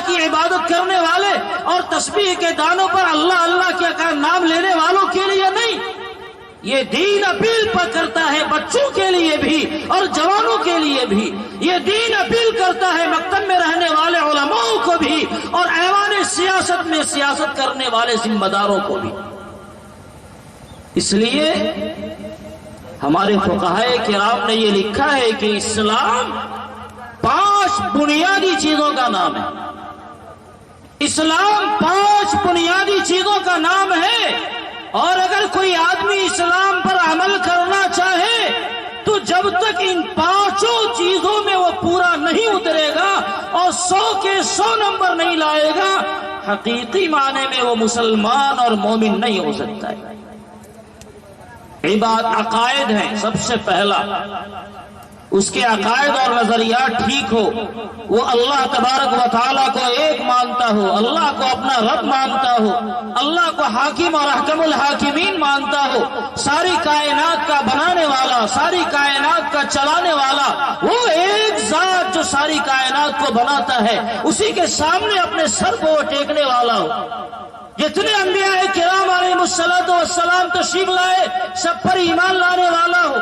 کی عبادت کرنے والے اور تسبیح کے دانوں پر اللہ اللہ کے نام لینے والوں کے لیے نہیں، یہ دین اپیل پر کرتا ہے بچوں کے لیے بھی اور جوانوں کے لیے بھی، یہ دین اپیل کرتا ہے مکتب میں رہنے والے علماء کو بھی اور ایوان سیاست میں سیاست کرنے والے ذمہ داروں کو بھی۔ اس لیے ہمارے فقہائے کرام نے یہ لکھا ہے کہ اسلام 5 بنیادی چیزوں کا نام ہے۔ اسلام 5 بنیادی چیزوں کا نام ہے، اور اگر کوئی آدمی اسلام پر عمل کرنا چاہے تو جب تک ان 5 چیزوں میں وہ پورا نہیں اترے گا اور 100 کے 100 نمبر نہیں لائے گا، حقیقی معنی میں وہ مسلمان اور مومن نہیں ہو سکتا ہے۔ عقائد ہیں سب سے پہلا، اس کے عقائد اور نظریات ٹھیک ہو، وہ اللہ تبارک و تعالیٰ کو ایک مانتا ہو، اللہ کو اپنا رب مانتا ہو، اللہ کو حاکم اور احکم الحاکمین مانتا ہو، ساری کائنات کا بنانے والا، ساری کائنات کا چلانے والا، وہ ایک ذات جو ساری کائنات کو بناتا ہے، اسی کے سامنے اپنے سر کو ٹیکنے والا ہو۔ جتنے انبیاء کرام علیہ السلام تشریف لائے سب پر ایمان لانے والا ہو،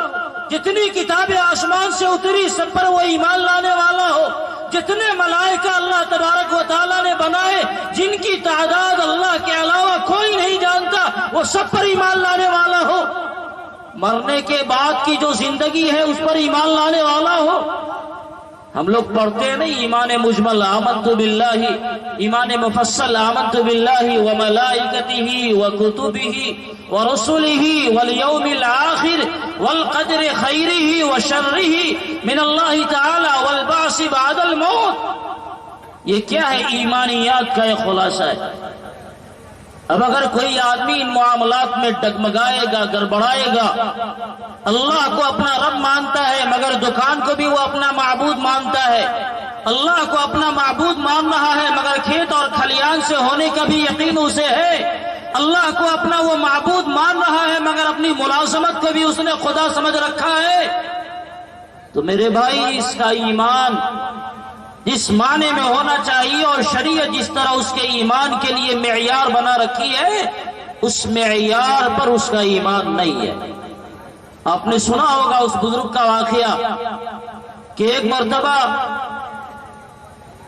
جتنی کتابیں آسمان سے اتری سب پر وہ ایمان لانے والا ہو، جتنے ملائکہ اللہ تبارک و تعالیٰ نے بنائے جن کی تعداد اللہ کے علاوہ کوئی نہیں جانتا، وہ سب پر ایمان لانے والا ہو، مرنے کے بعد کی جو زندگی ہے اس پر ایمان لانے والا ہو۔ ہم لوگ پڑھتے ہیں نہیں ایمان مجمل آمنت باللہ، ایمان مفصل آمنت باللہ وملائکتہ وکتبہ ورسلہ والیوم الآخر والقدر خیرہ وشرہ من اللہ تعالی والبعث بعد الموت۔ یہ کیا ہے؟ ایمانیات کا ایک خلاصہ ہے۔ اب اگر کوئی آدمی ان معاملات میں ڈگمگائے گا، گڑبڑائے گا، اللہ کو اپنا رب مانتا ہے مگر دکان کو بھی وہ اپنا معبود مانتا ہے، اللہ کو اپنا معبود مان رہا ہے مگر کھیت اور کھلیان سے ہونے کا بھی یقین اسے ہے، اللہ کو اپنا وہ معبود مان رہا ہے مگر اپنی ملازمت کو بھی اس نے خدا سمجھ رکھا ہے، تو میرے بھائی اس کا ایمان جس معنی میں ہونا چاہیے اور شریعت جس طرح اس کے ایمان کے لیے معیار بنا رکھی ہے، اس معیار پر اس کا ایمان نہیں ہے۔ آپ نے سنا ہوگا اس بزرگ کا واقعہ کہ ایک مرتبہ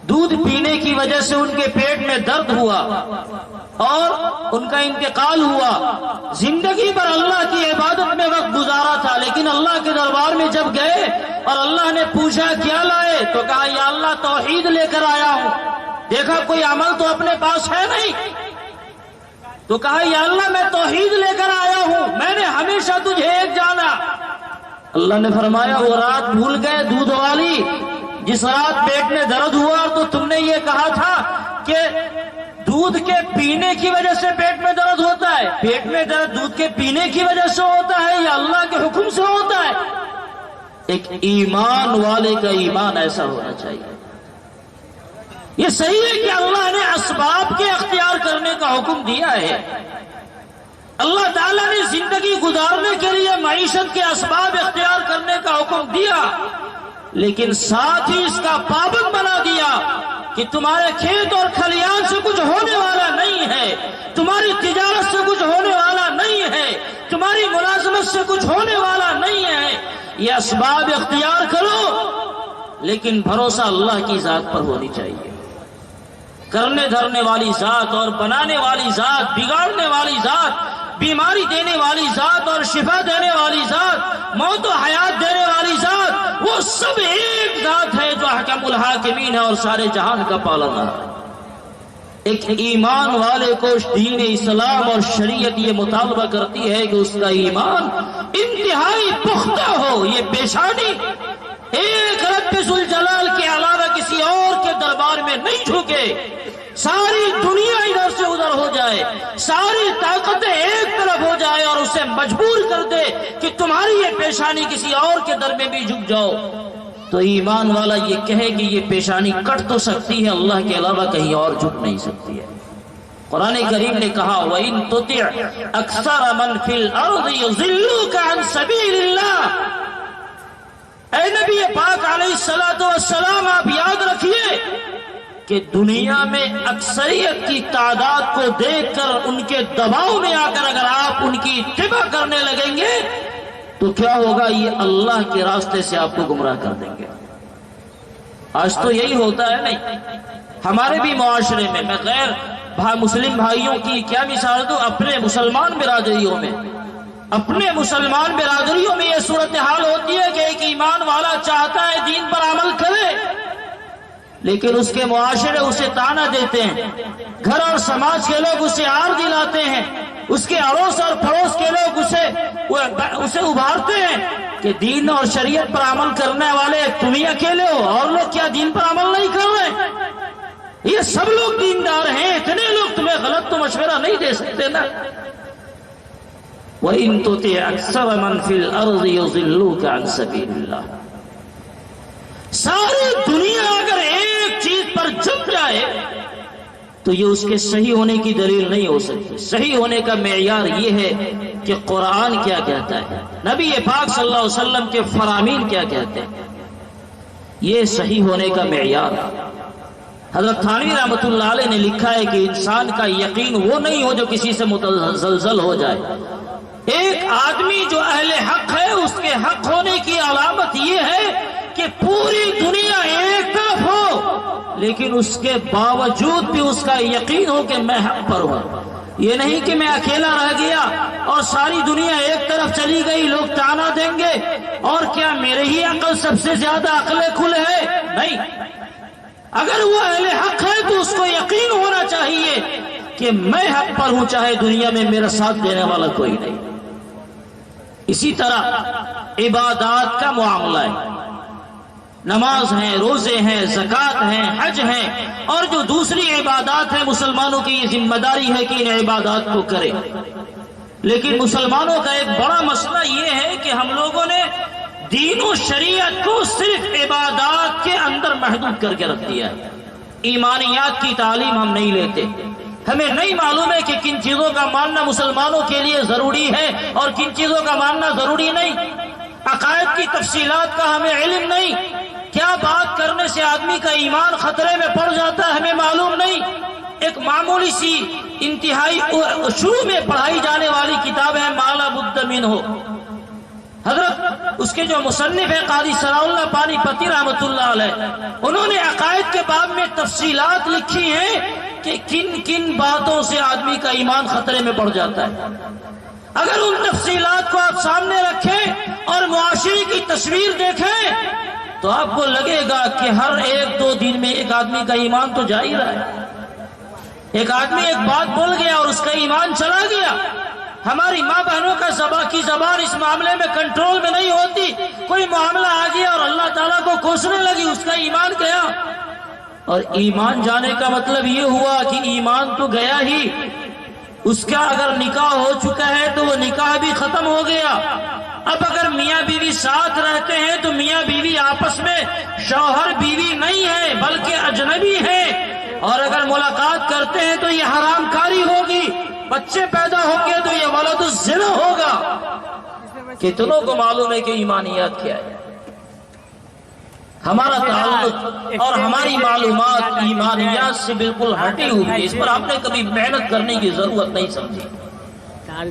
دودھ پینے کی وجہ سے ان کے پیٹ میں درد ہوا اور ان کا انتقال ہوا۔ زندگی پر اللہ کی عبادت میں وقت گزارا تھا، لیکن اللہ کے دربار میں جب گئے اور اللہ نے پوچھا کیا لائے تو کہا یا اللہ توحید لے کر آیا ہوں۔ دیکھا کوئی عمل تو اپنے پاس ہے نہیں، تو کہا یا اللہ میں توحید لے کر آیا ہوں، میں نے ہمیشہ تجھے ایک جانا۔ اللہ نے فرمایا وہ رات بھول گئے دودھ والی، جس رات پیٹ میں درد ہوا تو تم نے یہ کہا تھا کہ دودھ کے پینے کی وجہ سے پیٹ میں درد ہوتا ہے، پیٹ میں درد دودھ کے پینے کی وجہ سے ہوتا ہے یا اللہ کے حکم سے ہوتا ہے؟ ایک ایمان والے کا ایمان ایسا ہونا چاہیے۔ یہ صحیح ہے کہ اللہ نے اسباب کے اختیار کرنے کا حکم دیا ہے، اللہ تعالیٰ نے زندگی گزارنے کے لیے معیشت کے اسباب اختیار کرنے کا حکم دیا، لیکن ساتھ ہی اس کا پابند بنا دیا کہ تمہارے کھیت اور کھلیان سے کچھ ہونے والا نہیں ہے، تمہاری تجارت سے کچھ ہونے والا نہیں ہے، تمہاری ملازمت سے کچھ ہونے والا نہیں ہے۔ یہ اسباب اختیار کرو، لیکن بھروسہ اللہ کی ذات پر ہونی چاہیے۔ کرنے دھرنے والی ذات اور بنانے والی ذات، بگاڑنے والی ذات، بیماری دینے والی ذات اور شفا دینے والی ذات، موت و حیات دینے والی ذات، وہ سب ایک ذات ہے جو حکم الحاکمین ہے اور سارے جہان کا پالنا ہے۔ ایک ایمان والے کو دین اسلام اور شریعت یہ مطالبہ کرتی ہے کہ اس کا ایمان انتہائی پختہ ہو، یہ پیشانی ایک رب ذوالجلال کے علاوہ کسی اور کے دربار میں نہیں جھکے، ساری دنیا ادھر سے ادھر ہو جائے، ساری طاقتیں ایک طرف ہو جائے اور اسے مجبور کر دے کہ تمہاری یہ پیشانی کسی اور کے در میں بھی جھک جاؤ، تو ایمان والا یہ کہے کہ یہ پیشانی کٹ تو سکتی ہے، اللہ کے علاوہ کہیں اور جھک نہیں سکتی ہے۔ قرآن کریم نے کہا وَإِن تُطِعْ أَكْثَرَ مَنْ فِي الْأَرْضِ يُضِلُّوكَ عَنْ سَبِيلِ اللَّهِ۔ اے نبی پاک علیہ السلام آپ یاد رکھیے کہ دنیا میں اکثریت کی تعداد کو دیکھ کر ان کے دباؤ میں آ کر اگر آپ ان کی اتباع کرنے لگیں گے تو کیا ہوگا؟ یہ اللہ کے راستے سے آپ کو گمراہ کر دیں گے۔ آج تو یہی ہوتا ہے نہیں؟ ہمارے بھی معاشرے میں، میں غیر مسلم بھائیوں کی کیا مثال دوں، اپنے مسلمان برادریوں میں، اپنے مسلمان برادریوں میں یہ صورتحال ہوتی ہے کہ ایک ایمان والا چاہتا ہے دین پر عمل کرے، لیکن اس کے معاشرے اسے طعنہ دیتے ہیں، گھر اور سماج کے لوگ اسے عار دلاتے ہیں، اس کے اڑوس اور پڑوس کے لوگ اسے ابھارتے ہیں کہ دین اور شریعت پر عمل کرنے والے تم ہی اکیلے ہو، اور لوگ کیا دین پر عمل نہیں کر رہے؟ یہ سب لوگ دیندار ہیں، اتنے لوگ تمہیں غلط تو مشورہ نہیں دے سکتے نا۔ وَإِن تُطِعْ أَكْثَرَ مَنْ فِي الْأَرْضِ يُضِلُّوكَ عَنْ سَبِيلِ اللَّهِ، ساری دنیا اگر ایک چیز پر جم جائے تو یہ اس کے صحیح ہونے کی دلیل نہیں ہو سکتی۔ صحیح ہونے کا معیار یہ ہے کہ قرآن کیا کہتا ہے، نبی پاک صلی اللہ علیہ وسلم کے فرامین کیا کہتے ہیں، یہ صحیح ہونے کا معیار ہے۔ حضرت تھانوی رحمۃ اللہ علیہ نے لکھا ہے کہ انسان کا یقین وہ نہیں ہو جو کسی سے متزلزل ہو جائے۔ ایک آدمی جو اہل حق ہے، اس کے حق ہونے کی علامت یہ ہے کہ پوری دنیا ایک طرف ہو لیکن اس کے باوجود بھی اس کا یقین ہو کہ میں حق پر ہوں۔ یہ نہیں کہ میں اکیلا رہ گیا اور ساری دنیا ایک طرف چلی گئی، لوگ طعنہ دیں گے اور کیا میرے ہی عقل سب سے زیادہ عقل کھل ہے؟ نہیں، اگر وہ اہل حق ہے تو اس کو یقین ہونا چاہیے کہ میں حق پر ہوں، چاہے دنیا میں میرا ساتھ دینے والا کوئی نہیں۔ اسی طرح عبادات کا معاملہ ہے، نماز ہیں، روزے ہیں، زکوٰۃ ہیں، حج ہیں، اور جو دوسری عبادات ہیں، مسلمانوں کی یہ ذمہ داری ہے کہ ان عبادات کو کرے۔ لیکن مسلمانوں کا ایک بڑا مسئلہ یہ ہے کہ ہم لوگوں نے دین و شریعت کو صرف عبادات کے اندر محدود کر کے رکھ دیا ہے۔ ایمانیات کی تعلیم ہم نہیں لیتے، ہمیں نہیں معلوم ہے کہ کن چیزوں کا ماننا مسلمانوں کے لیے ضروری ہے اور کن چیزوں کا ماننا ضروری نہیں، عقائد کی تفصیلات کا ہمیں علم نہیں، کیا بات کرنے سے آدمی کا ایمان خطرے میں پڑ جاتا ہے ہمیں معلوم نہیں۔ ایک معمولی سی انتہائی شروع میں پڑھائی جانے والی کتاب ہے ما لا بد منہ، حضرت اس کے جو مصنف ہے قاضی ثناء اللہ پانی پتی رحمۃ اللہ علیہ، انہوں نے عقائد کے باب میں تفصیلات لکھی ہیں کہ کن کن باتوں سے آدمی کا ایمان خطرے میں پڑ جاتا ہے۔ اگر ان تفصیلات کو آپ سامنے رکھیں اور معاشرے کی تصویر دیکھیں تو آپ کو لگے گا کہ ہر ایک دو دن میں ایک آدمی کا ایمان تو جا ہی رہا ہے۔ ایک آدمی ایک بات بول گیا اور اس کا ایمان چلا گیا۔ ہماری ماں بہنوں کا زبان اس معاملے میں کنٹرول میں نہیں ہوتی، کوئی معاملہ آ گیا اور اللہ تعالیٰ کو کوسنے لگی، اس کا ایمان گیا۔ اور ایمان جانے کا مطلب یہ ہوا کہ ایمان تو گیا ہی، اس کا اگر نکاح ہو چکا ہے تو وہ نکاح بھی ختم ہو گیا۔ اب اگر میاں بیوی ساتھ رہتے ہیں تو میاں بیوی آپس میں شوہر بیوی نہیں ہے بلکہ اجنبی ہے، اور اگر ملاقات کرتے ہیں تو یہ حرام کاری ہوگی، بچے پیدا ہوں گے تو یہ ولد الزنا ہوگا۔ کتنوں کو معلوم ہے کہ ایمانیات کیا ہے؟ ہمارا تعلق اور ہماری معلومات ایمانیات سے بالکل ہٹی ہوئی ہے، اس پر آپ نے کبھی محنت کرنے کی ضرورت نہیں سمجھی۔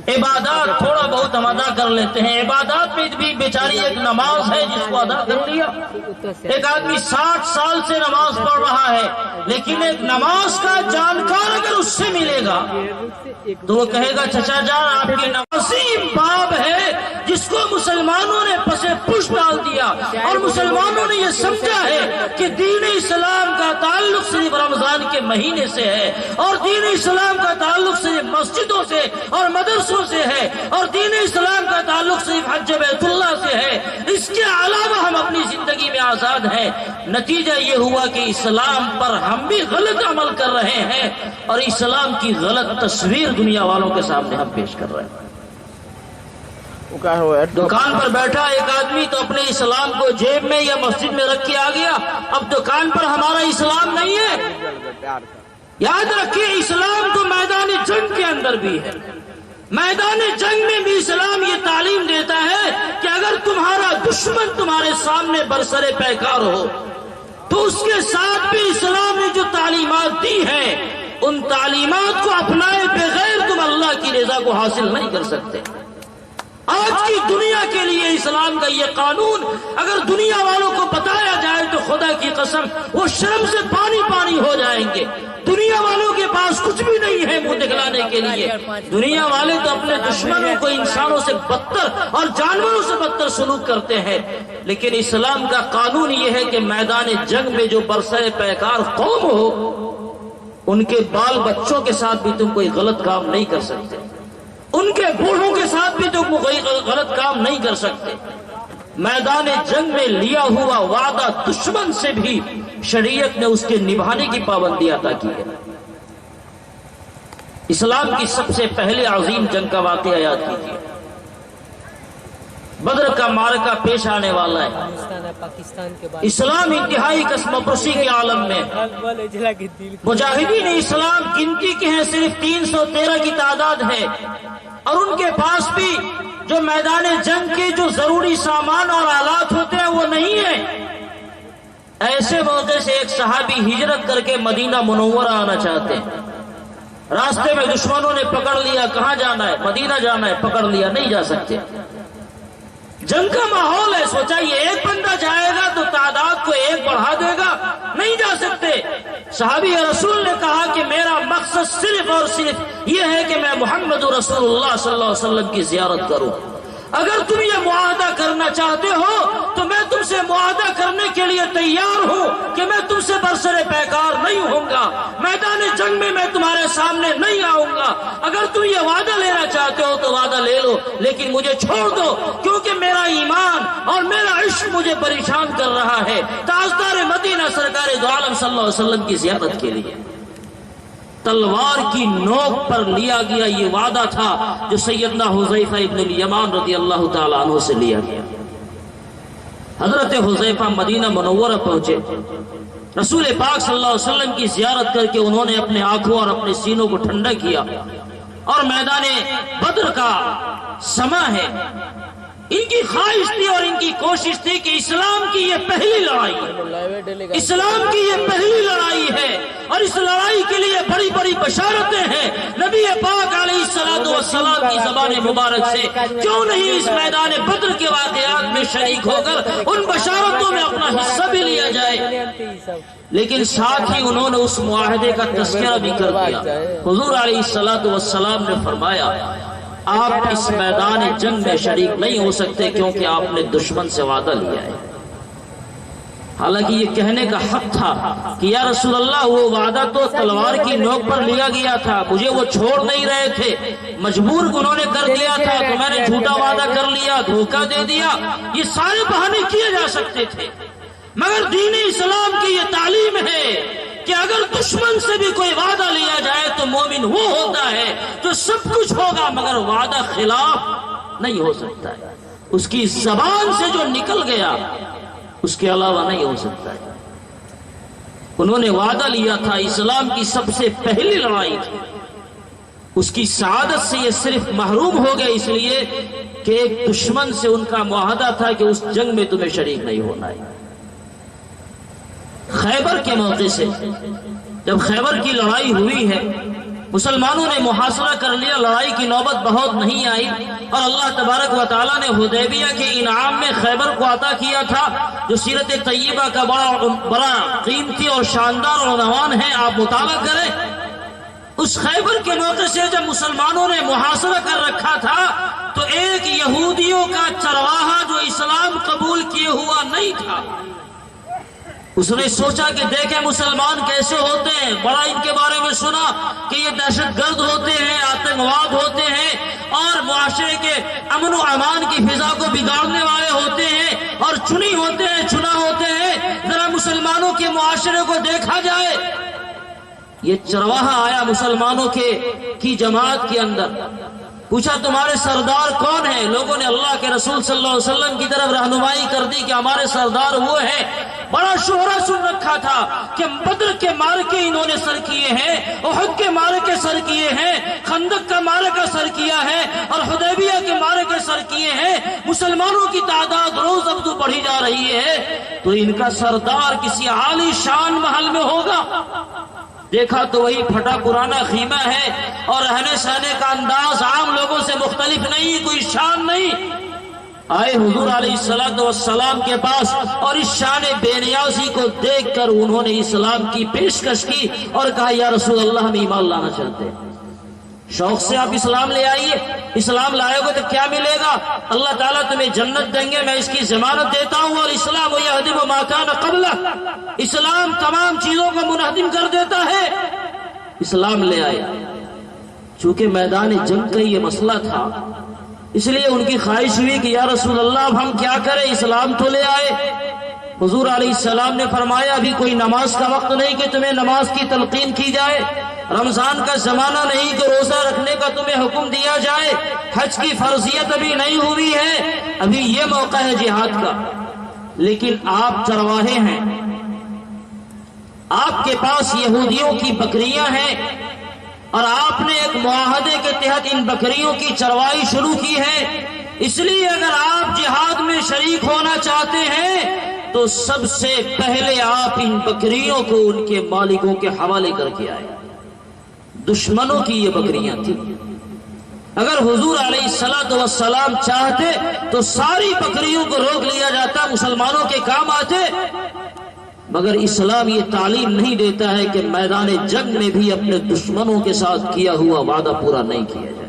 عبادات تھوڑا بہت ہم ادا کر لیتے ہیں، عبادات میں بھی بیچاری ایک نماز ہے جس کو ادا کر لیا۔ ایک آدمی 60 سال سے نماز پڑھ رہا ہے، لیکن ایک نماز کا جانکار اگر اس سے ملے گا تو وہ کہے گا چچا جان آپ کی نمازی باب ہے جس کو مسلمانوں نے پسے پش ڈال دیا، اور مسلمانوں نے یہ سمجھا ہے کہ دین اسلام کا تعلق صرف رمضان کے مہینے سے ہے، اور دین اسلام کا تعلق صرف مسجدوں سے اور مدرسوں سے ہے، اور دین اسلام کا تعلق صرف حج بیت اللہ سے ہے، اس کے علاوہ ہم اپنی زندگی میں آزاد ہیں۔ نتیجہ یہ ہوا کہ اسلام پر ہم بھی غلط عمل کر رہے ہیں اور اسلام کی غلط تصویر دنیا والوں کے سامنے ہم پیش کر رہے ہیں۔ دکان پر بیٹھا ایک آدمی تو اپنے اسلام کو جیب میں یا مسجد میں رکھ کے آ گیا، اب دکان پر ہمارا اسلام نہیں ہے۔ یاد رکھیے اسلام تو میدان جنگ کے اندر بھی ہے، میدان جنگ میں بھی اسلام یہ تعلیم دیتا ہے کہ اگر تمہارا دشمن تمہارے سامنے برسر پیکار ہو، تو اس کے ساتھ بھی اسلام نے جو تعلیمات دی ہے ان تعلیمات کو اپنائے بغیر تم اللہ کی رضا کو حاصل نہیں کر سکتے۔ آج کی دنیا کے لیے اسلام کا یہ قانون اگر دنیا والوں کو بتایا جائے تو خدا کی قسم وہ شرم سے پانی پانی ہو جائیں گے۔ دنیا والوں کے پاس کچھ بھی نہیں ہے منہ دکھلانے کے لیے۔ دنیا والے تو اپنے دشمنوں کو انسانوں سے بدتر اور جانوروں سے بدتر سلوک کرتے ہیں، لیکن اسلام کا قانون یہ ہے کہ میدان جنگ میں جو برسر پیکار قوم ہو ان کے بال بچوں کے ساتھ بھی تم کوئی غلط کام نہیں کر سکتے، ان کے بوڑھوں کے ساتھ بھی تم کوئی غلط کام نہیں کر سکتے۔ میدان جنگ میں لیا ہوا وعدہ دشمن سے بھی شریعت نے اس کے نبھانے کی پابندی عطا کی ہے۔ اسلام کی سب سے پہلے عظیم جنگ کا واقعہ یاد کیجیے، بدر کا معرکہ پیش آنے والا ہے۔ اسلام انتہائی قسم پرسی کے عالم میں، مجاہدین اسلام گنتی کے ہیں صرف 313 کی تعداد ہے، اور ان کے پاس بھی جو میدان جنگ کے جو ضروری سامان اور آلات ہوتے ہیں وہ نہیں ہے۔ ایسے موقع سے ایک صحابی ہجرت کر کے مدینہ منورہ آنا چاہتے ہیں، راستے میں دشمنوں نے پکڑ لیا، کہاں جانا ہے؟ مدینہ جانا ہے، پکڑ لیا، نہیں جا سکتے۔ جنگ کا ماحول ہے، سوچا یہ ایک بندہ جائے گا تو تعداد کو ایک بڑھا دے گا، نہیں جا سکتے۔ صحابی رسول نے کہا کہ میرا مقصد صرف اور صرف یہ ہے کہ میں محمد رسول اللہ صلی اللہ علیہ وسلم کی زیارت کروں۔ اگر تم یہ معاہدہ کرنا چاہتے ہو تو میں تم سے معاہدہ کرنے کے لیے تیار ہوں کہ میں تم سے برسر پیکار نہیں ہوں گا، میدان جنگ میں تمہارے سامنے نہیں آؤں گا۔ اگر تم یہ وعدہ لینا چاہتے ہو تو وعدہ لے لو، لیکن مجھے چھوڑ دو، کیونکہ میرا ایمان اور میرا عشق مجھے پریشان کر رہا ہے تاجدار مدینہ سرکار دو عالم صلی اللہ علیہ وسلم کی زیارت کے لیے۔ تلوار کی نوک پر لیا گیا یہ وعدہ تھا جو سیدنا حذیفہ ابن الیمان رضی اللہ تعالیٰ عنہ سے لیا گیا۔ حضرت حذیفہ مدینہ منورہ پہنچے، رسول پاک صلی اللہ علیہ وسلم کی زیارت کر کے انہوں نے اپنے آنکھوں اور اپنے سینوں کو ٹھنڈا کیا، اور میدان بدر کا سما ہے، ان کی خواہش تھی اور ان کی کوشش تھی کہ اسلام کی یہ پہلی لڑائی ہے، اسلام کی یہ پہلی لڑائی ہے، اور اس لڑائی کے لیے بڑی بڑی بشارتیں ہیں۔ نبی پاک علیہ الصلوۃ والسلام کی زبان مبارک سے کیوں نہیں اس میدان بدر کے واقعات میں شریک ہو کر ان بشارتوں میں اپنا حصہ بھی لیا جائے۔ لیکن ساتھ ہی انہوں نے اس معاہدے کا تذکرہ بھی کر دیا۔ حضور علیہ الصلوۃ والسلام نے فرمایا آپ اس میدان جنگ میں شریک نہیں ہو سکتے کیونکہ آپ نے دشمن سے وعدہ لیا ہے۔ حالانکہ یہ کہنے کا حق تھا کہ یا رسول اللہ وہ وعدہ تو تلوار کی نوک پر لیا گیا تھا، مجھے وہ چھوڑ نہیں رہے تھے، مجبور انہوں نے کر دیا تھا تو میں نے جھوٹا وعدہ کر لیا، دھوکہ دے دیا، یہ سارے بہانے کیے جا سکتے تھے۔ مگر دین اسلام کی یہ تعلیم ہے کہ اگر دشمن سے بھی کوئی وعدہ لیا جائے تو مومن وہ ہوتا ہے جو سب کچھ ہوگا مگر وعدہ خلاف نہیں ہو سکتا ہے، اس کی زبان سے جو نکل گیا اس کے علاوہ نہیں ہو سکتا ہے۔ انہوں نے وعدہ لیا تھا، اسلام کی سب سے پہلی لڑائی تھی، اس کی سعادت سے یہ صرف محروم ہو گئے اس لیے کہ ایک دشمن سے ان کا معاہدہ تھا کہ اس جنگ میں تمہیں شریک نہیں ہونا ہے۔ خیبر کے موقع سے جب خیبر کی لڑائی ہوئی ہے مسلمانوں نے محاصرہ کر لیا، لڑائی کی نوبت بہت نہیں آئی، اور اللہ تبارک و تعالیٰ نے حدیبیہ کے انعام میں خیبر کو عطا کیا تھا جو سیرت طیبہ کا بڑا قیمتی اور شاندار عنوان ہے، آپ مطالعہ کریں۔ اس خیبر کے موقع سے جب مسلمانوں نے محاصرہ کر رکھا تھا تو ایک یہودیوں کا چرواہا جو اسلام قبول کیے ہوا نہیں تھا، اس نے سوچا کہ دیکھیں مسلمان کیسے ہوتے ہیں، بڑا ان کے بارے میں سنا کہ یہ دہشت گرد ہوتے ہیں، آتنکواد ہوتے ہیں، اور معاشرے کے امن و امان کی فضا کو بگاڑنے والے ہوتے ہیں، اور چنا ہوتے ہیں، ذرا مسلمانوں کے معاشرے کو دیکھا جائے۔ یہ چرواہا آیا مسلمانوں کی جماعت کے اندر، پوچھا تمہارے سردار کون ہیں؟ لوگوں نے اللہ کے رسول صلی اللہ علیہ وسلم کی طرف رہنمائی کر دی کہ ہمارے سردار وہ ہیں۔ بڑا شہرہ سن رکھا تھا کہ بدر کے مارکے انہوں نے سر کیے ہیں، احد کے مارکے سر کیے ہیں، خندق کا مارکہ سر کیا ہے، اور حدیبیہ کے مارکے سر کیے ہیں۔ مسلمانوں کی تعداد روز اب تو بڑھی جا رہی ہے، تو ان کا سردار کسی عالی شان محل میں ہوگا۔ دیکھا تو وہی پھٹا پرانا خیمہ ہے، اور رہنے سہنے کا انداز عام لوگوں سے مختلف نہیں، کوئی شان نہیں۔ آئے حضور علیہ السلام کے پاس، اور اس شان بے نیازی کو دیکھ کر انہوں نے اسلام کی پیشکش کی اور کہا یا رسول اللہ ہم ایمان لانا چاہتے ہیں۔ شوق سے آپ اسلام لے آئیے، اسلام لائے گے تو کیا ملے گا؟ اللہ تعالیٰ تمہیں جنت دیں گے، میں اس کی ضمانت دیتا ہوں۔ اور اسلام یہدم ما کان قبلہ، اسلام تمام چیزوں کو منہدم کر دیتا ہے۔ اسلام لے آئے۔ چونکہ میدان جنگ کا یہ مسئلہ تھا، اس لیے ان کی خواہش ہوئی کہ یا رسول اللہ اب ہم کیا کریں، اسلام تو لے آئے۔ حضور علیہ السلام نے فرمایا ابھی کوئی نماز کا وقت نہیں کہ تمہیں نماز کی تلقین کی جائے، رمضان کا زمانہ نہیں کہ روزہ رکھنے کا تمہیں حکم دیا جائے، حج کی فرضیت ابھی نہیں ہوئی ہے، ابھی یہ موقع ہے جہاد کا۔ لیکن آپ چرواہے ہیں، آپ کے پاس یہودیوں کی بکریاں ہیں، اور آپ نے ایک معاہدے کے تحت ان بکریوں کی چروائی شروع کی ہے، اس لیے اگر آپ جہاد میں شریک ہونا چاہتے ہیں تو سب سے پہلے آپ ان بکریوں کو ان کے مالکوں کے حوالے کر کے آئے۔ دشمنوں کی یہ بکریاں تھیں، اگر حضور علیہ السلام چاہتے تو ساری بکریوں کو روک لیا جاتا، مسلمانوں کے کام آتے، مگر اسلام یہ تعلیم نہیں دیتا ہے کہ میدان جنگ میں بھی اپنے دشمنوں کے ساتھ کیا ہوا وعدہ پورا نہیں کیا جائے۔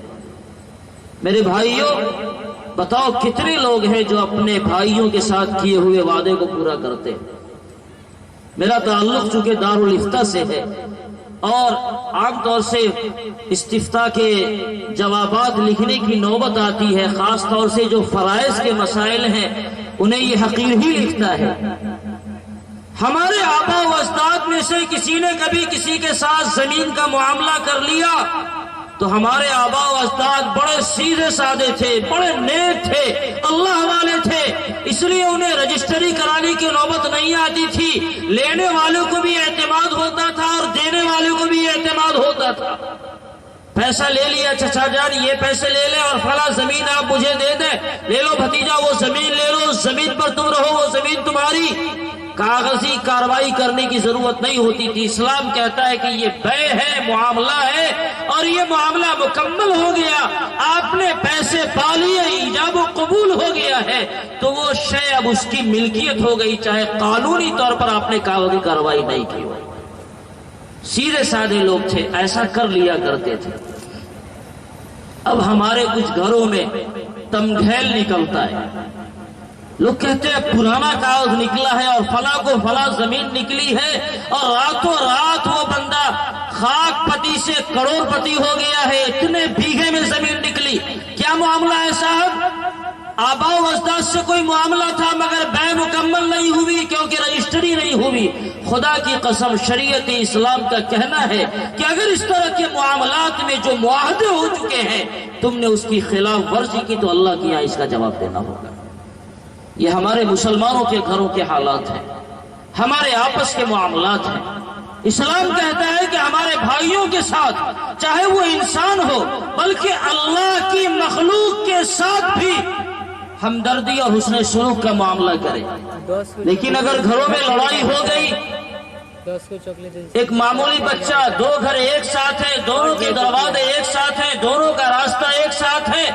میرے بھائیوں، بتاؤ کتنے لوگ ہیں جو اپنے بھائیوں کے ساتھ کیے ہوئے وعدے کو پورا کرتے ہیں؟ میرا تعلق چونکہ دارالافتاء سے ہے، اور عام طور سے استفتاء کے جوابات لکھنے کی نوبت آتی ہے، خاص طور سے جو فرائض کے مسائل ہیں انہیں یہ حقیر ہی لکھتا ہے۔ ہمارے آبا و اجداد میں سے کسی نے کبھی کسی کے ساتھ زمین کا معاملہ کر لیا تو ہمارے آبا و اجداد بڑے سیدھے سادے تھے، بڑے نیک تھے، اللہ والے تھے، اس لیے انہیں رجسٹری کرانے کی نوبت نہیں آتی تھی۔ لینے والوں کو بھی اعتماد ہوتا تھا اور دینے والوں کو بھی اعتماد ہوتا تھا۔ پیسہ لے لیا چچا جان، یہ پیسے لے لیں اور فلاں زمین آپ مجھے دے دیں، لے لو بھتیجا وہ زمین لے لو، اس زمین پر تم رہو، وہ زمین تمہاری۔ کاغذی کاروائی کرنے کی ضرورت نہیں ہوتی تھی۔ اسلام کہتا ہے کہ یہ بے ہے، معاملہ ہے، اور یہ معاملہ مکمل ہو گیا، آپ نے پیسے پا لیے، ایجاب و قبول ہو گیا ہے، تو وہ شے اب اس کی ملکیت ہو گئی، چاہے قانونی طور پر آپ نے کاغذی کاروائی نہیں کی ہو۔ سیدھے سادے لوگ تھے، ایسا کر لیا کرتے تھے۔ اب ہمارے کچھ گھروں میں تمگھیل نکلتا ہے، لوگ کہتے ہیں پرانا کاغذ نکلا ہے اور فلاں کو فلاں زمین نکلی ہے، اور راتوں رات وہ بندہ خاک پتی سے کروڑ پتی ہو گیا ہے، اتنے بیگھے میں زمین نکلی۔ کیا معاملہ ہے صاحب؟ آبا و اجداد سے کوئی معاملہ تھا مگر بے مکمل نہیں ہوئی کیونکہ رجسٹری نہیں ہوئی۔ خدا کی قسم، شریعت اسلام کا کہنا ہے کہ اگر اس طرح کے معاملات میں جو معاہدے ہو چکے ہیں تم نے اس کی خلاف ورزی کی تو اللہ کی یہاں اس کا جواب دینا ہوگا۔ یہ ہمارے مسلمانوں کے گھروں کے حالات ہیں، ہمارے آپس کے معاملات ہیں۔ اسلام کہتا ہے کہ ہمارے بھائیوں کے ساتھ، چاہے وہ انسان ہو بلکہ اللہ کی مخلوق کے ساتھ بھی ہمدردی اور حسن سلوک کا معاملہ کریں۔ لیکن اگر گھروں میں لڑائی ہو گئی، ایک معمولی بچہ، دو گھر ایک ساتھ ہیں، دونوں کے دروازے ایک ساتھ ہیں، دونوں کا راستہ ایک ساتھ ہے،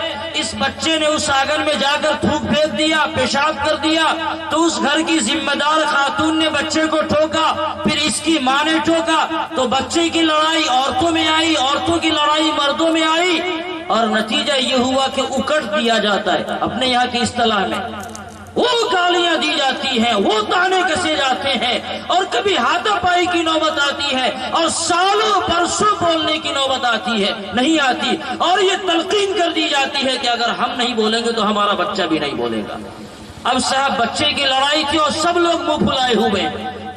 اس بچے نے اس آنگن میں جا کر تھوک پھینک دیا، پیشاب کر دیا، تو اس گھر کی ذمہ دار خاتون نے بچے کو ٹھوکا، پھر اس کی ماں نے ٹھوکا، تو بچے کی لڑائی عورتوں میں آئی، عورتوں کی لڑائی مردوں میں آئی، اور نتیجہ یہ ہوا کہ اکٹ دیا جاتا ہے اپنے یہاں کی اصطلاح میں۔ وہ گالیاں دی جاتی ہیں، وہ تانے کسے جاتے ہیں، اور کبھی ہاتھا پائی کی نوبت آتی ہے، اور سالوں برسوں بولنے کی نوبت آتی ہے، نہیں آتی، اور یہ تلقین کر دی جاتی ہے کہ اگر ہم نہیں بولیں گے تو ہمارا بچہ بھی نہیں بولے گا۔ اب صاحب بچے کی لڑائی تھی اور سب لوگ منہ پھلائے ہوئے،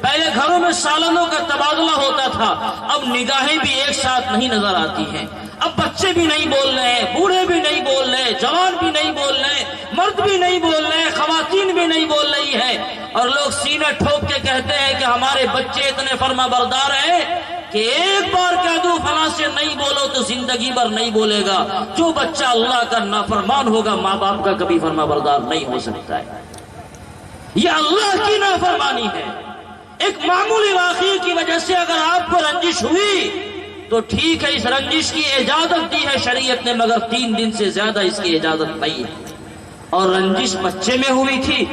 پہلے گھروں میں سالنوں کا تبادلہ ہوتا تھا، اب نگاہیں بھی ایک ساتھ نہیں نظر آتی ہیں۔ اب بچے بھی نہیں بول رہے ہیں، بوڑھے بھی نہیں بول رہے، جوان بھی نہیں بول رہے، مرد بھی نہیں بول رہے، خواتین بھی نہیں بول رہی ہے، اور لوگ سینے ٹھوک کے کہتے ہیں کہ ہمارے بچے اتنے فرما بردار ہیں کہ ایک بار کہہ دو فلاں سے نہیں بولو تو زندگی بھر نہیں بولے گا۔ جو بچہ اللہ کا نافرمان ہوگا ماں باپ کا کبھی فرما بردار نہیں ہو سکتا ہے۔ یہ اللہ کی نافرمانی ہے۔ ایک معمولی واقعے کی وجہ سے اگر آپ کو رنجش ہوئی تو ٹھیک ہے، اس رنجش کی اجازت دی ہے شریعت نے، مگر 3 دن سے زیادہ اس کی اجازت نہیں ہے۔ اور رنجش بچے میں ہوئی تھی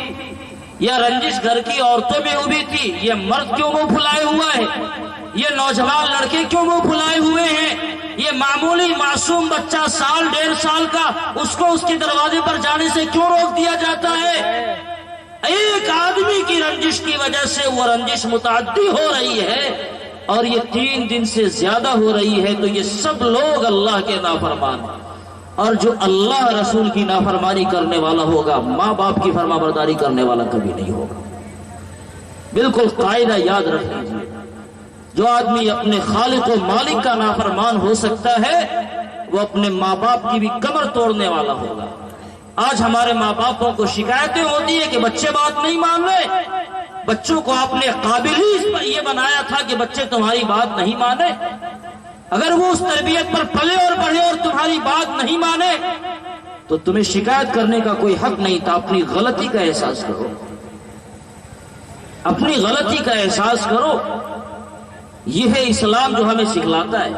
یا رنجش گھر کی عورتوں میں ہوئی تھی، یہ مرد کیوں منہ پھلائے ہوا ہے، یہ نوجوان لڑکے کیوں منہ پھلائے ہوئے ہیں، یہ معمولی معصوم بچہ 1.5 سال کا، اس کو اس کے دروازے پر جانے سے کیوں روک دیا جاتا ہے؟ ایک آدمی کی رنجش کی وجہ سے وہ رنجش متعدی ہو رہی ہے، اور یہ 3 دن سے زیادہ ہو رہی ہے، تو یہ سب لوگ اللہ کے نافرمان ہیں۔ اور جو اللہ رسول کی نافرمانی کرنے والا ہوگا، ماں باپ کی فرما برداری کرنے والا کبھی نہیں ہوگا۔ بالکل قاعدہ یاد رکھ لیجیے، جو آدمی اپنے خالق و مالک کا نافرمان ہو سکتا ہے، وہ اپنے ماں باپ کی بھی کمر توڑنے والا ہوگا۔ آج ہمارے ماں باپوں کو شکایتیں ہوتی ہیں کہ بچے بات نہیں مان رہے۔ بچوں کو آپ نے قابل ہی یہ بنایا تھا کہ بچے تمہاری بات نہیں مانے۔ اگر وہ اس تربیت پر پلے اور بڑھے اور تمہاری بات نہیں مانے تو تمہیں شکایت کرنے کا کوئی حق نہیں تھا۔ اپنی غلطی کا احساس کرو، اپنی غلطی کا احساس کرو۔ یہ ہے اسلام جو ہمیں سکھلاتا ہے،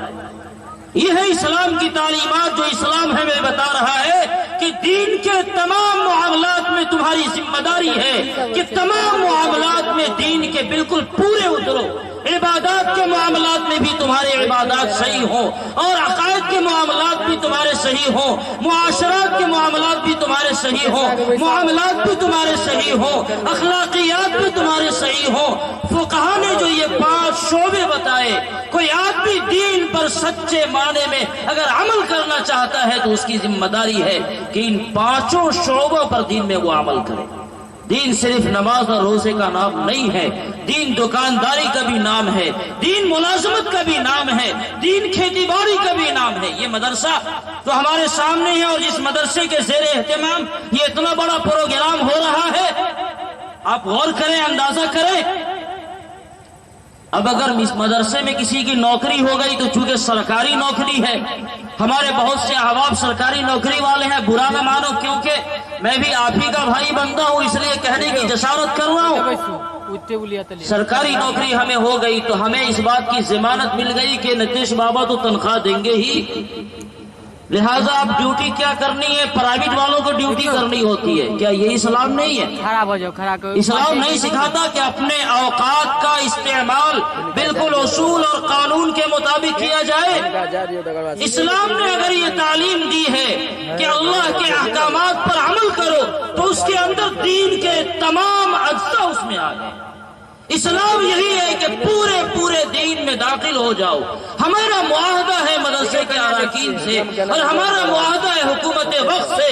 یہ ہے اسلام کی تعلیمات، جو اسلام ہمیں بتا رہا ہے کہ دین کے تمام معاملات میں تمہاری ذمہ داری ہے کہ تمام معاملات میں دین کے بالکل پورے اترو۔ عبادات کے معاملات میں بھی تمہارے عبادات صحیح ہوں، اور عقائد کے معاملات بھی تمہارے صحیح ہوں، معاشرات کے معاملات بھی تمہارے صحیح ہوں، معاملات بھی تمہارے صحیح ہوں، اخلاقیات بھی تمہارے صحیح ہوں۔ فقہا نے جو یہ 5 شعبے بتائے، کوئی آدمی دین پر سچے معنی میں اگر عمل کرنا چاہتا ہے تو اس کی ذمہ داری ہے کہ ان 5 شعبوں پر دین میں وہ عمل کرے۔ دین صرف نماز اور روزے کا نام نہیں ہے، دین دکانداری کا بھی نام ہے، دین ملازمت کا بھی نام ہے، دین کھیتی باڑی کا بھی نام ہے۔ یہ مدرسہ جو ہمارے سامنے ہے اور جس مدرسے کے زیر اہتمام یہ اتنا بڑا پروگرام ہو رہا ہے، آپ غور کریں، اندازہ کریں۔ اب اگر اس مدرسے میں کسی کی نوکری ہو گئی تو چونکہ سرکاری نوکری ہے، ہمارے بہت سے احباب سرکاری نوکری والے ہیں، برا نہ مانو، کیونکہ میں بھی آپ ہی کا بھائی بندہ ہوں، اس لیے کہنے کی جسارت کر رہا ہوں۔ سرکاری نوکری ہمیں ہو گئی تو ہمیں اس بات کی ضمانت مل گئی کہ نتیش بابا تو تنخواہ دیں گے ہی، لہٰذا آپ ڈیوٹی کیا کرنی ہے، پرائیویٹ والوں کو ڈیوٹی کرنی ہوتی ہے۔ کیا یہ اسلام نہیں ہے؟ اسلام نہیں سکھاتا کہ اپنے اوقات کا استعمال بالکل اصول اور قانون کے مطابق کیا جائے؟ اسلام نے اگر یہ تعلیم دی ہے کہ اللہ کے احکامات پر عمل کرو تو اس کے اندر دین کے تمام اجزاء اس میں آ گئے۔ اسلام یہی ہے کہ پورے دین میں داخل ہو جاؤ۔ ہمارا معاہدہ ہے مدرسے کے اراکین سے، اور ہمارا معاہدہ ہے حکومت وقت سے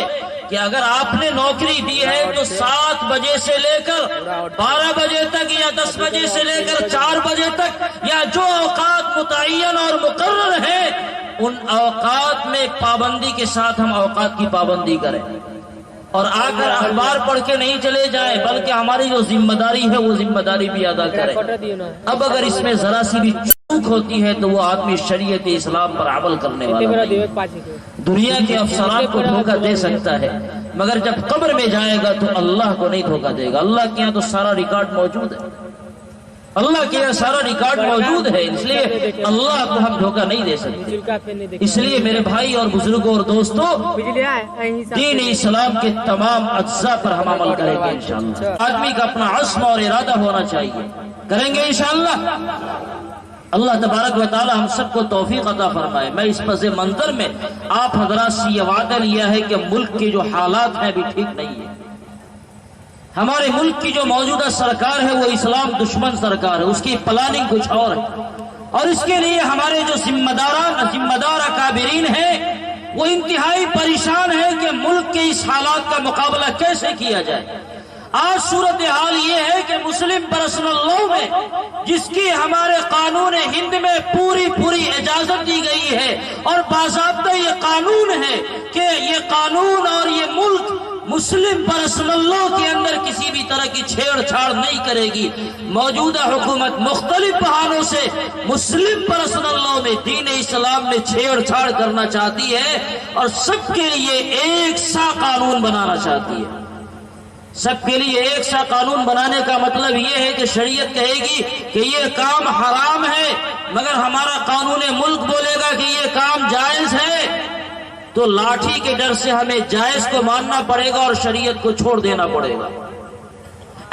کہ اگر آپ نے نوکری دی ہے تو 7 بجے سے لے کر 12 بجے تک یا 10 بجے سے لے کر 4 بجے تک یا جو اوقات متعین اور مقرر ہیں ان اوقات میں پابندی کے ساتھ ہم اوقات کی پابندی کریں، اور آ کر اخبار پڑھ کے نہیں چلے جائیں، بلکہ ہماری جو ذمہ داری ہے وہ ذمہ داری بھی ادا کریں۔ اب اگر اس میں ذرا سی بھی چوک ہوتی ہے تو وہ آدمی شریعت اسلام پر عمل کرنے والا نہیں۔ دنیا کے افسران کو دھوکہ دے سکتا ہے، مگر جب قبر میں جائے گا تو اللہ کو نہیں دھوکہ دے گا۔ اللہ کے یہاں تو سارا ریکارڈ موجود ہے، اللہ کے یہاں سارا ریکارڈ موجود ہے، اس لیے اللہ کو ہم دھوکہ نہیں دے سکتے۔ اس لیے میرے بھائی اور بزرگوں اور دوستوں، دین اسلام کے تمام اجزاء پر ہم عمل کریں گے انشاءاللہ۔ آدمی کا اپنا عزم اور ارادہ ہونا چاہیے، کریں گے انشاءاللہ۔ اللہ تبارک و تعالی ہم سب کو توفیق عطا فرمائے۔ میں اس پس منظر میں آپ حضرات سے یہ وعدہ لیا ہے کہ ملک کے جو حالات ہیں بھی ٹھیک نہیں ہے۔ ہمارے ملک کی جو موجودہ سرکار ہے وہ اسلام دشمن سرکار ہے، اس کی پلاننگ کچھ اور ہے، اور اس کے لیے ہمارے جو ذمہ دار اکابرین ہیں وہ انتہائی پریشان ہیں کہ ملک کے اس حالات کا مقابلہ کیسے کیا جائے۔ آج صورتحال یہ ہے کہ مسلم پرسنل لاء میں جس کی ہمارے قانون ہند میں پوری اجازت دی گئی ہے اور باضابطہ یہ قانون ہے کہ یہ قانون اور یہ ملک مسلم پرسنل لاء کے اندر کسی بھی طرح کی چھیڑ چھاڑ نہیں کرے گی. موجودہ حکومت مختلف بہانوں سے مسلم پرسنل لاء میں دین اسلام میں چھیڑ چھاڑ کرنا چاہتی ہے اور سب کے لیے ایک سا قانون بنانا چاہتی ہے. سب کے لیے ایک سا قانون بنانے کا مطلب یہ ہے کہ شریعت کہے گی کہ یہ کام حرام ہے مگر ہمارا قانون ملک بولے گا کہ یہ کام جائز ہے، تو لاٹھی کے ڈر سے ہمیں جائز کو ماننا پڑے گا اور شریعت کو چھوڑ دینا پڑے گا.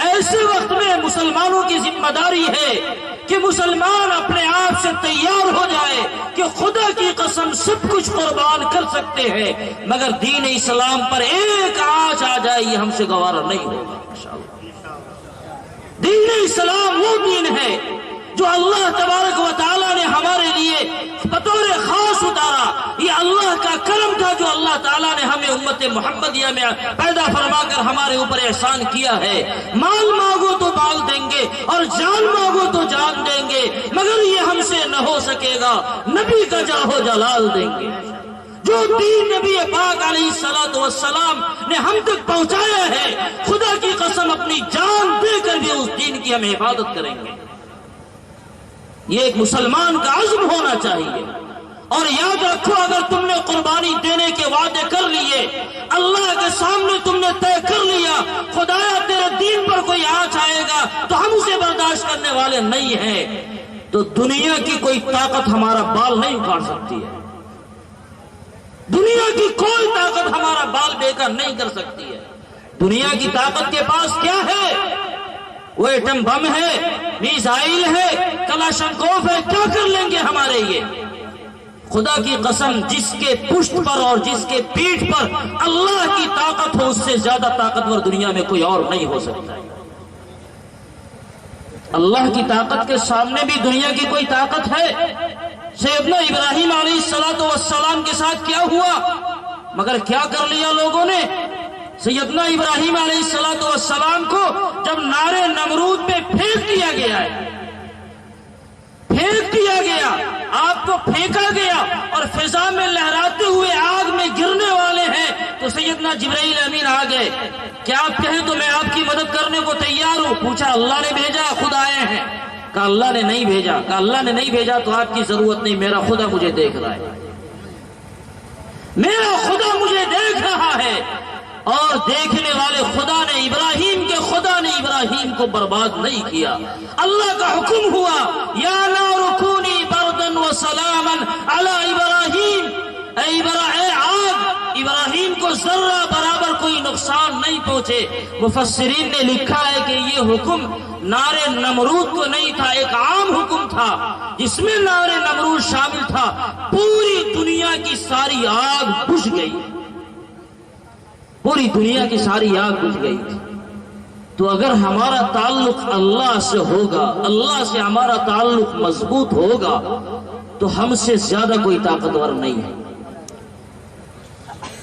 ایسے وقت میں مسلمانوں کی ذمہ داری ہے کہ مسلمان اپنے آپ سے تیار ہو جائے کہ خدا کی قسم سب کچھ قربان کر سکتے ہیں مگر دین اسلام پر ایک آنچ آ جائے یہ ہم سے گوارا نہیں ہوگا. دین اسلام وہ دین ہے جو اللہ تبارک و تعالیٰ نے ہمارے لیے بطور خاص اتارا. یہ اللہ کا کرم تھا جو اللہ تعالیٰ نے ہمیں امت محمدیہ میں پیدا فرما کر ہمارے اوپر احسان کیا ہے. مال مانگو تو مال دیں گے اور جان مانگو تو جان دیں گے مگر یہ ہم سے نہ ہو سکے گا نبی کا جاہ و جلال دیں گے. جو دین نبی پاک علیہ الصلوۃ والسلام نے ہم تک پہنچایا ہے خدا کی قسم اپنی جان دے کر بھی اس دین کی ہم حفاظت کریں گے. یہ ایک مسلمان کا عزم ہونا چاہیے. اور یاد رکھو اگر تم نے قربانی دینے کے وعدے کر لیے اللہ کے سامنے تم نے طے کر لیا خدایا تیرے دین پر کوئی آنچ آئے گا تو ہم اسے برداشت کرنے والے نہیں ہیں، تو دنیا کی کوئی طاقت ہمارا بال نہیں اکھاڑ سکتی ہے. دنیا کی کوئی طاقت ہمارا بال بیکار نہیں کر سکتی ہے. دنیا کی طاقت کے پاس کیا ہے؟ وہ ایٹم بم ہے، میزائل ہے، کلاشنکوف ہے، کیا کر لیں گے ہمارے یہ؟ خدا کی قسم جس کے پشت پر اور جس کے پیٹھ پر اللہ کی طاقت ہو اس سے زیادہ طاقتور دنیا میں کوئی اور نہیں ہو سکتا. اللہ کی طاقت کے سامنے بھی دنیا کی کوئی طاقت ہے؟ سیدنا ابراہیم علیہ الصلوۃ والسلام کے ساتھ کیا ہوا مگر کیا کر لیا لوگوں نے؟ سیدنا ابراہیم علیہ الصلوۃ والسلام کو جب نارے نمرود پہ پھینک دیا گیا ہے، پھینک دیا گیا، آپ کو پھینکا گیا اور فضا میں لہراتے ہوئے آگ میں گرنے والے ہیں تو سیدنا جبرائیل امین آ گئے. کیا آپ کہیں تو میں آپ کی مدد کرنے کو تیار ہوں. پوچھا اللہ نے بھیجا خود آئے ہیں؟ کہا اللہ نے نہیں بھیجا. کہا اللہ نے نہیں بھیجا تو آپ کی ضرورت نہیں، میرا خدا مجھے دیکھ رہا ہے، میرا خدا مجھے دیکھ رہا ہے. اور دیکھنے والے خدا نے ابراہیم کو برباد نہیں کیا. اللہ کا حکم ہوا یا نار کونی بردا وسلاما علی ابراہیم، اے آگ ابراہیم کو ذرہ برابر کوئی نقصان نہیں پہنچے. مفسرین نے لکھا ہے کہ یہ حکم نارے نمرود کو نہیں تھا، ایک عام حکم تھا جس میں نارے نمرود شامل تھا. پوری دنیا کی ساری آگ بجھ گئی، پوری دنیا کی ساری آگ بجھ گئی. تو اگر ہمارا تعلق اللہ سے ہوگا، اللہ سے ہمارا تعلق مضبوط ہوگا تو ہم سے زیادہ کوئی طاقتور نہیں ہے،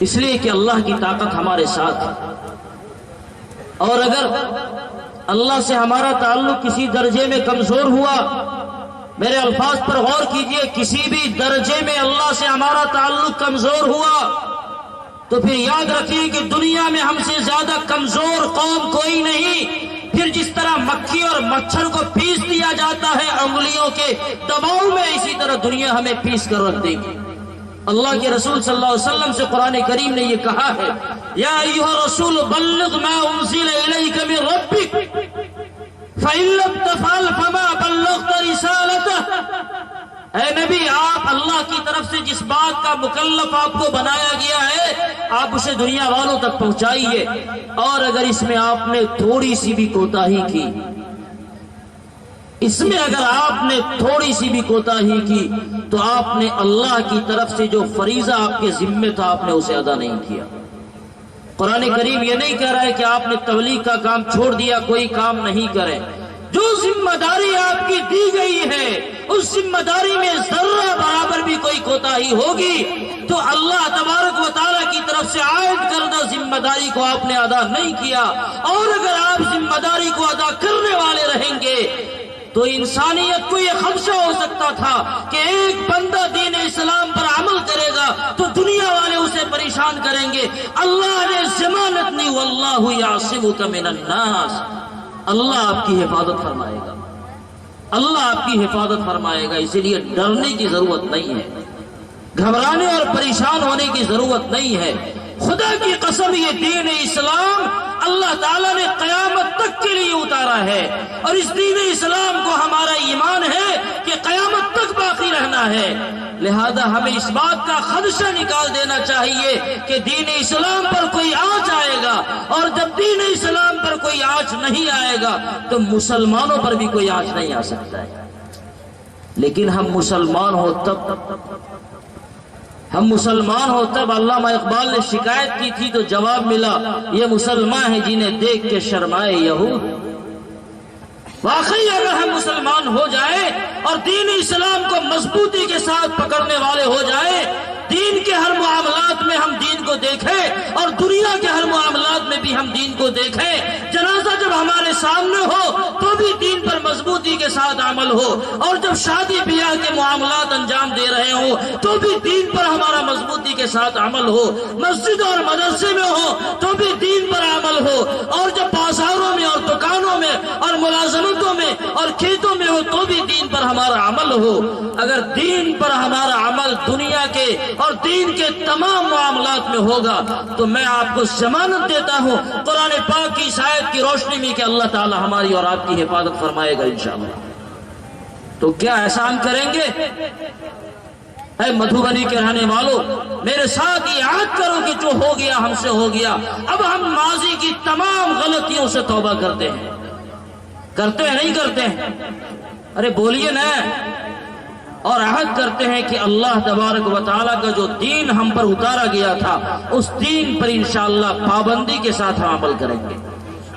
اس لیے کہ اللہ کی طاقت ہمارے ساتھ ہے. اور اگر اللہ سے ہمارا تعلق کسی درجے میں کمزور ہوا، میرے الفاظ پر غور کیجئے، کسی بھی درجے میں اللہ سے ہمارا تعلق کمزور ہوا تو پھر یاد رکھیے کہ دنیا میں ہم سے زیادہ کمزور قوم کوئی نہیں. پھر جس طرح مکھی اور مچھر کو پیس دیا جاتا ہے انگلیوں کے دباؤ میں، اسی طرح دنیا ہمیں پیس کر رکھ دے گی. اللہ کے رسول صلی اللہ علیہ وسلم سے قرآن کریم نے یہ کہا ہے یا ایھا الرسول بلغ ما انزل الیک من ربک فإن لم تفعل فما بلغت رسالته. اے نبی آپ اللہ کی طرف سے جس بات کا مکلف آپ کو بنایا گیا ہے آپ اسے دنیا والوں تک پہنچائیے. اور اگر اس میں آپ نے تھوڑی سی بھی کوتاہی کی، اس میں اگر آپ نے تھوڑی سی بھی کوتاہی کی تو آپ نے اللہ کی طرف سے جو فریضہ آپ کے ذمہ تھا آپ نے اسے ادا نہیں کیا. قرآن کریم یہ نہیں کہہ رہا ہے کہ آپ نے تبلیغ کا کام چھوڑ دیا، کوئی کام نہیں کریں. جو ذمہ داری آپ کی دی گئی ہے اس ذمہ داری میں ذرہ برابر بھی کوئی کوتاہی ہوگی تو اللہ تبارک و تعالیٰ کی طرف سے عائد کردہ ذمہ داری کو آپ نے ادا نہیں کیا، اور اگر آپ ذمہ داری کو ادا کرنے والے رہیں گے تو انسانیت کو یہ خدشہ ہو سکتا تھا کہ ایک بندہ دین اسلام پر عمل کرے گا تو دنیا والے اسے پریشان کریں گے۔ اللہ نے ضمانت نہیں، واللہ یعصمک من الناس، اللہ آپ کی حفاظت فرمائے گا، اللہ آپ کی حفاظت فرمائے گا، اسی لیے ڈرنے کی ضرورت نہیں ہے، گھبرانے اور پریشان ہونے کی ضرورت نہیں ہے۔ خدا کی قسم یہ دین اسلام اللہ تعالیٰ نے قیامت تک کے لیے اتارا ہے، اور اس دین اسلام کو ہمارا ایمان ہے کہ قیامت تک باقی رہنا ہے۔ لہذا ہمیں اس بات کا خدشہ نکال دینا چاہیے کہ دین اسلام پر کوئی آنچ آئے گا، اور جب دین اسلام پر کوئی آنچ نہیں آئے گا تو مسلمانوں پر بھی کوئی آنچ نہیں آ سکتا ہے۔ لیکن ہم مسلمان ہو تب علامہ اقبال نے شکایت کی تھی تو جواب ملا، یہ مسلمان ہیں جنہیں دیکھ کے شرمائے یہود۔ واقعی اگر ہم مسلمان ہو جائے اور دین اسلام کو مضبوطی کے ساتھ پکڑنے والے ہو جائے، دین کے ہر معاملات میں ہم دین کو دیکھیں اور دنیا کے ہر معاملات میں بھی ہم دین کو دیکھیں، جنازہ جب ہمارے سامنے ہو تو بھی دین پر مضبوطی کے ساتھ عمل ہو، اور جب شادی بیاہ کے معاملات انجام دے رہے ہوں تو بھی دین پر ہمارا مضبوطی کے ساتھ عمل ہو، مسجد اور مدرسے میں ہو تو بھی دین پر عمل ہو، اور جب بازاروں میں اور دکانوں میں اور ملازمتوں میں اور کھیتوں میں ہو تو بھی دین پر ہمارا عمل ہو۔ اگر دین پر ہمارا عمل دنیا کے اور دین کے تمام معاملات میں ہوگا تو میں آپ کو ضمانت دیتا ہوں قرآن پاک کی اس آیت کی روشنی میں کہ اللہ تعالی ہماری اور آپ کی حفاظت فرمائے گا انشاءاللہ۔ تو کیا احسان کریں گے؟ اے مدھوبنی کے رہنے والوں، میرے ساتھ یہ عہد کرو کہ جو ہو گیا ہم سے ہو گیا، اب ہم ماضی کی تمام غلطیوں سے توبہ کرتے ہیں نہیں کرتے ہیں؟ ارے بولیے نا، اور عہد کرتے ہیں کہ اللہ تبارک و تعالیٰ کا جو دین ہم پر اتارا گیا تھا اس دین پر انشاءاللہ پابندی کے ساتھ ہم عمل کریں گے۔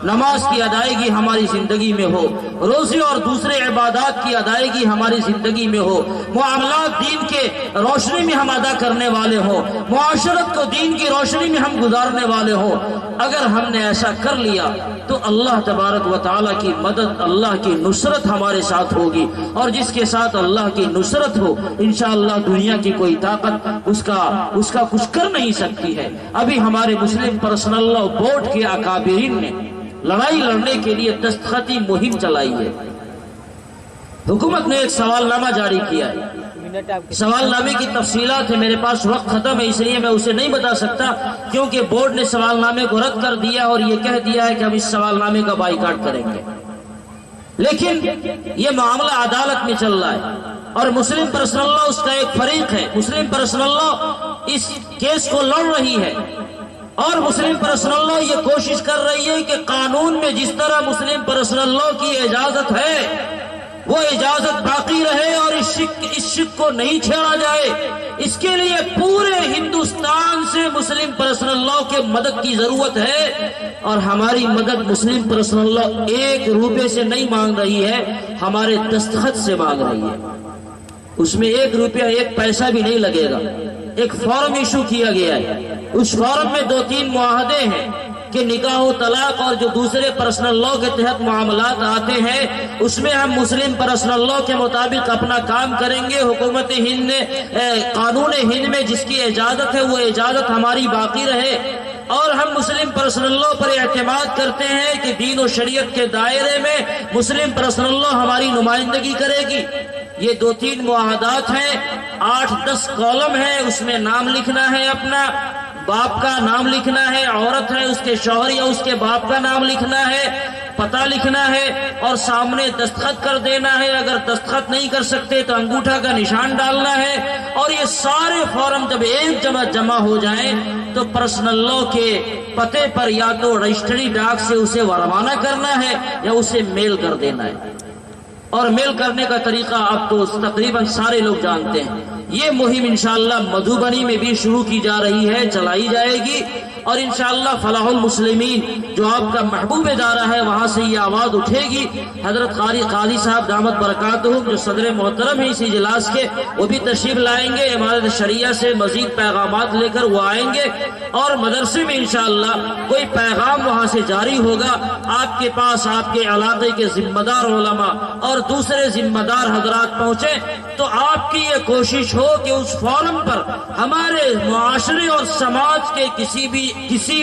نماز کی ادائیگی ہماری زندگی میں ہو، روزے اور دوسرے عبادات کی ادائیگی ہماری زندگی میں ہو، معاملات دین کے روشنی میں ہم ادا کرنے والے ہوں، معاشرت کو دین کی روشنی میں ہم گزارنے والے ہوں۔ اگر ہم نے ایسا کر لیا تو اللہ تبارک و تعالیٰ کی مدد، اللہ کی نصرت ہمارے ساتھ ہوگی، اور جس کے ساتھ اللہ کی نصرت ہو انشاءاللہ دنیا کی کوئی طاقت اس کا کچھ کر نہیں سکتی ہے۔ ابھی ہمارے مسلم پرسنل لا بورڈ کے اکابرین نے لڑائی لڑنے کے لیے دستخطی مہم چلائی ہے۔ حکومت نے ایک سوال نامہ جاری کیا ہے، سوال نامے کی تفصیلات ہے، میرے پاس وقت ختم ہے اس لیے میں اسے نہیں بتا سکتا، کیونکہ بورڈ نے سوال نامے کو رد کر دیا اور یہ کہہ دیا ہے کہ ہم اس سوال نامے کا بائیکاٹ کریں گے۔ لیکن یہ معاملہ عدالت میں چل رہا ہے اور مسلم پرسنل لا اس کا ایک فریق ہے، مسلم پرسنل لا اس کیس کو لڑ رہی ہے، اور مسلم پرسنل لا یہ کوشش کر رہی ہے کہ قانون میں جس طرح مسلم پرسنل لا کی اجازت ہے وہ اجازت باقی رہے اور اس شک کو نہیں چھیڑا جائے۔ اس کے لیے پورے ہندوستان سے مسلم پرسنل لا کے مدد کی ضرورت ہے، اور ہماری مدد مسلم پرسنل لا 1 روپے سے نہیں مانگ رہی ہے، ہمارے دستخط سے مانگ رہی ہے۔ اس میں 1 روپیہ 1 پیسہ بھی نہیں لگے گا۔ ایک فارم ایشو کیا گیا ہے، اس فارم میں 2-3 معاہدے ہیں کہ نکاح و طلاق اور جو دوسرے پرسنل لا کے تحت معاملات آتے ہیں اس میں ہم مسلم پرسنل لا کے مطابق اپنا کام کریں گے۔ حکومت ہند نے قانون ہند میں جس کی اجازت ہے وہ اجازت ہماری باقی رہے، اور ہم مسلم پرسنل لا پر اعتماد کرتے ہیں کہ دین و شریعت کے دائرے میں مسلم پرسنل لا ہماری نمائندگی کرے گی۔ یہ 2-3 معاہدات ہیں، 8-10 کالم ہیں، اس میں نام لکھنا ہے، اپنا باپ کا نام لکھنا ہے، عورت ہے اس کے شوہر یا اس کے باپ کا نام لکھنا ہے، پتہ لکھنا ہے اور سامنے دستخط کر دینا ہے۔ اگر دستخط نہیں کر سکتے تو انگوٹھا کا نشان ڈالنا ہے، اور یہ سارے فارم جب ایک جمع ہو جائیں تو پرسنل لا کے پتے پر یا تو رجسٹری ڈاک سے اسے روانہ کرنا ہے یا اسے میل کر دینا ہے، اور میل کرنے کا طریقہ اب تو تقریباً سارے لوگ جانتے ہیں۔ یہ مہم انشاءاللہ مدھوبنی میں بھی شروع کی جا رہی ہے، چلائی جائے گی، اور انشاءاللہ فلاح المسلمین جو آپ کا محبوب ادارہ ہے وہاں سے یہ آواز اٹھے گی. حضرت قاضی صاحب دامت برکاتہم جو صدر محترم ہیں اسی اجلاس کے وہ بھی تشریف لائیں گے. امارت شریعہ سے مزید پیغامات لے کر وہ آئیں گے اور مدرسے میں انشاءاللہ کوئی پیغام وہاں سے جاری ہوگا. آپ کے پاس آپ کے علاقے کے ذمہ دار علماء اور دوسرے ذمہ دار حضرات پہنچے تو آپ کی یہ کوشش ہو کہ اس فورم پر ہمارے معاشرے اور سماج کے کسی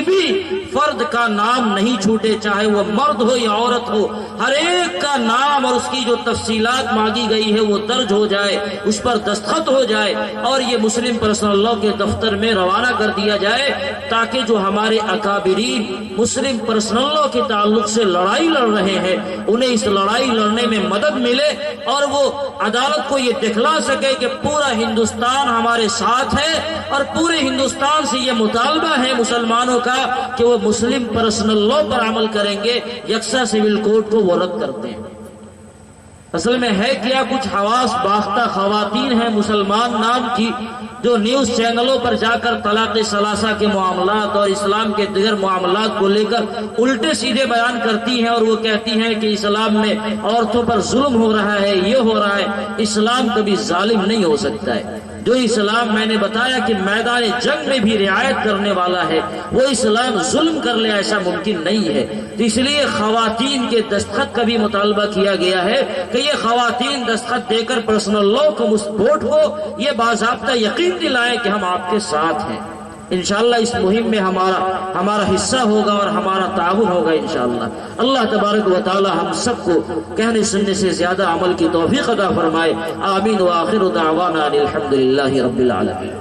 بھی فرد کا نام نہیں چھوٹے، چاہے وہ مرد ہو یا عورت ہو. ہر ایک کا نام اور اس کی جو تفصیلات مانگی گئی ہے وہ درج ہو جائے، اس پر دستخط ہو جائے اور یہ مسلم پرسنل لاء کے دفتر میں روانہ کر دیا جائے تاکہ جو ہمارے اکابرین مسلم پرسنل لاء کے تعلق سے لڑائی لڑ رہے ہیں انہیں اس لڑائی لڑنے میں مدد ملے اور وہ عدالت کو یہ دکھلا سکے کہ پورا ہندوستان ہمارے ساتھ ہے اور پورے ہندوستان سے یہ مطالبہ ہے مسلمانوں کا کہ وہ مسلم پرسنل لاء پر عمل کریں گے، یکساں سول کوڈ کو وہ رد کرتے ہیں. اصل میں ہے کیا، کچھ حواس باختہ خواتین ہیں مسلمان نام کی جو نیوز چینلوں پر جا کر طلاق ثلاثہ کے معاملات اور اسلام کے دیگر معاملات کو لے کر الٹے سیدھے بیان کرتی ہیں اور وہ کہتی ہیں کہ اسلام میں عورتوں پر ظلم ہو رہا ہے، یہ ہو رہا ہے. اسلام کبھی ظالم نہیں ہو سکتا ہے. جو اسلام میں نے بتایا کہ میدان جنگ میں بھی رعایت کرنے والا ہے وہ اسلام ظلم کر لے ایسا ممکن نہیں ہے. تو اس لیے خواتین کے دستخط کا بھی مطالبہ کیا گیا ہے کہ یہ خواتین دستخط دے کر پرسنل لاء کو بورڈ کو یہ باضابطہ یقین دلائیں کہ ہم آپ کے ساتھ ہیں. انشاءاللہ اس مہم میں ہمارا حصہ ہوگا اور ہمارا تعاون ہوگا انشاءاللہ. اللہ تبارک و تعالی ہم سب کو کہنے سننے سے زیادہ عمل کی توفیق عطا فرمائے. آمین وآخر دعوانا الحمدللہ رب العالمین.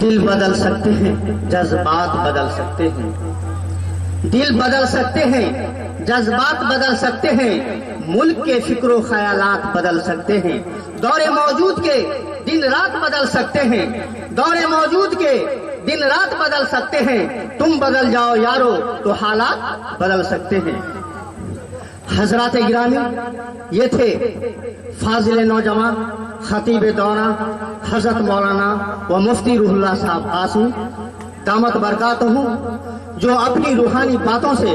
دل بدل سکتے ہیں، جذبات بدل سکتے ہیں. دل بدل سکتے ہیں، جذبات بدل سکتے ہیں، ملک کے فکر و خیالات بدل سکتے ہیں. دور موجود کے دن رات بدل سکتے ہیں، دور موجود کے دن رات بدل سکتے ہیں. تم بدل جاؤ یارو تو حالات بدل سکتے ہیں. حضرات گرامی یہ تھے فاضل نوجوان خطیب دورہ حضرت مولانا و مفتی روح اللہ صاحب قاسمی دامت برکاتہم جو اپنی روحانی باتوں سے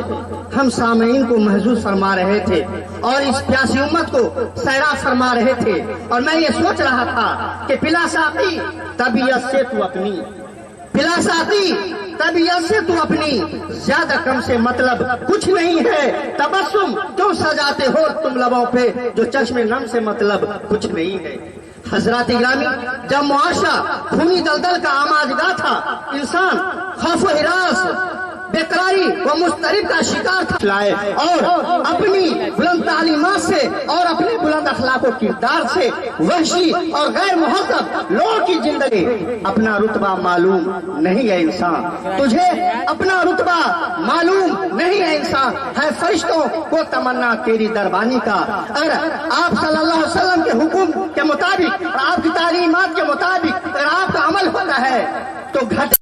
ہم سامعین کو محظوظ فرما رہے تھے اور اس پیاسی امت کو سیراب فرما رہے تھے. اور میں یہ سوچ رہا تھا کہ پلا ساقی طبیعت سے تو اپنی، پلا ساقی طبیعت سے تو اپنی، زیادہ کم سے مطلب کچھ نہیں ہے. تبسم کیوں سجاتے ہو تم لبوں پہ جو چشم نم سے مطلب کچھ نہیں ہے. حضرات گرامی جب معاشرہ خونی دلدل کا آماجگاہ تھا، انسان خوف و ہراس بےقراری و مضطرب کا شکار تھا اور اپنی بلند تعلیمات سے اور اپنے بلند اخلاق و کردار سے وحشی اور غیر مہذب لوگوں کی زندگی. اپنا رتبہ معلوم نہیں ہے انسان، تجھے اپنا رتبہ معلوم نہیں ہے انسان. ہے فرشتوں کو تمنا تیری دربانی کا. اگر آپ صلی اللہ علیہ وسلم کے حکم کے مطابق اور آپ کی تعلیمات کے مطابق اگر آپ کا عمل ہوتا ہے تو گھٹے